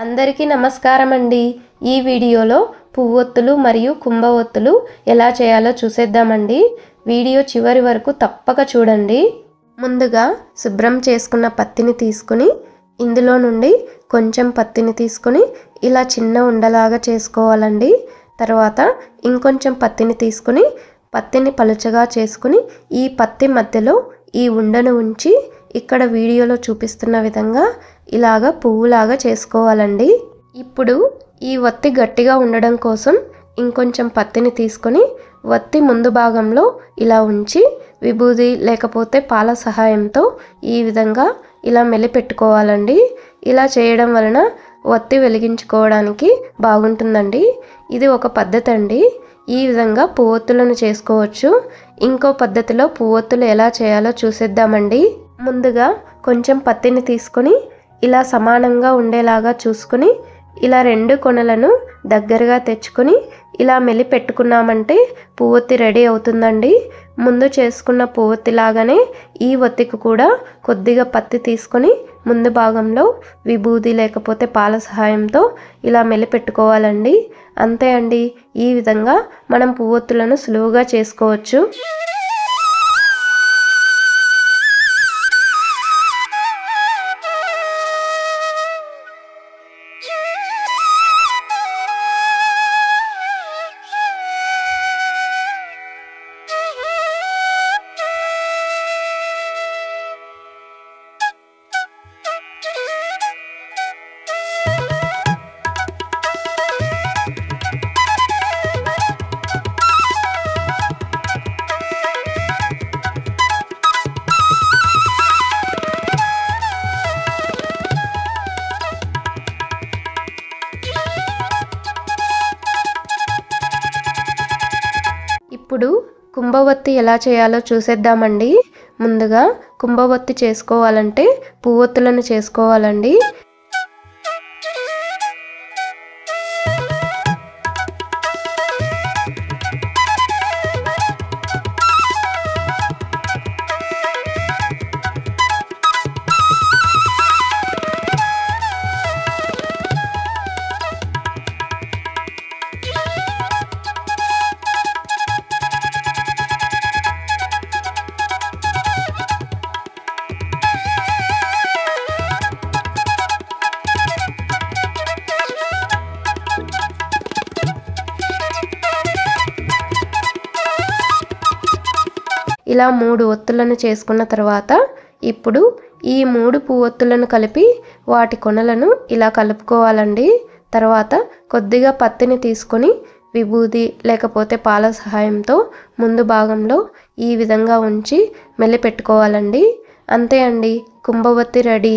అందరికీ నమస్కారం అండి. ఈ వీడియోలో పువ్వొత్తులు మరియు కుంభవొత్తులు ఎలా చేయాలో చూసేద్దామండి. వీడియో చివరి వరకు తప్పక చూడండి. ముందుగా శుభ్రం చేసుకున్న పత్తిని తీసుకుని ఇందులో నుండి కొంచెం పత్తిని తీసుకుని ఇలా చిన్న ఉండలాగా చేసుకోవాలండి. తర్వాత ఇంకొంచెం పత్తిని తీసుకుని పత్తిని పలుచగా చేసుకుని ఈ పత్తి మధ్యలో ఈ ఉండను ఉంచి ఇక్కడ వీడియోలో చూపిస్తున్న విధంగా ఇలాగా పువ్వులాగా చేసుకోవాలండి. ఇప్పుడు ఈ ఒత్తి గట్టిగా ఉండడం కోసం ఇంకొంచెం పత్తిని తీసుకొని ఒత్తి ముందు భాగంలో ఇలా ఉంచి విభూది లేకపోతే పాల సహాయంతో ఈ విధంగా ఇలా మెలిపెట్టుకోవాలండి. ఇలా చేయడం వలన ఒత్తి వెలిగించుకోవడానికి బాగుంటుందండి. ఇది ఒక పద్ధతి అండి. ఈ విధంగా పువ్వొత్తులను చేసుకోవచ్చు. ఇంకో పద్ధతిలో పువ్వొత్తులు ఎలా చేయాలో చూసేద్దామండి. ముందుగా కొంచెం పత్తిని తీసుకొని ఇలా సమానంగా ఉండేలాగా చూసుకొని ఇలా రెండు కొనలను దగ్గరగా తెచ్చుకొని ఇలా మెలి పెట్టుకున్నామంటే పువ్వొత్తి రెడీ అవుతుందండి. ముందు చేసుకున్న పువ్వొత్తి లాగానే ఈ ఒత్తికి కూడా కొద్దిగా పత్తి తీసుకొని ముందు భాగంలో విభూది లేకపోతే పాల సహాయంతో ఇలా మెలి పెట్టుకోవాలండి. అంతే అండి. ఈ విధంగా మనం పువ్వొత్తులను సులువుగా చేసుకోవచ్చు. ఇప్పుడు కుంభవొత్తి ఎలా చేయాలో చూసేద్దామండి. ముందుగా కుంభవొత్తి చేసుకోవాలంటే పువ్వొత్తులను చేసుకోవాలండి. ఇలా 3 ఒత్తులను చేసుకున్న తర్వాత ఇప్పుడు ఈ 3 పువ్వొత్తులను కలిపి వాటి కొనలను ఇలా కలుపుకోవాలండి. తర్వాత కొద్దిగా పత్తిని తీసుకొని విభూది లేకపోతే పాల సహాయంతో ముందు భాగంలో ఈ విధంగా ఉంచి మెలి పెట్టుకోవాలండి. అంతే అండి, కుంభవొత్తి రెడీ.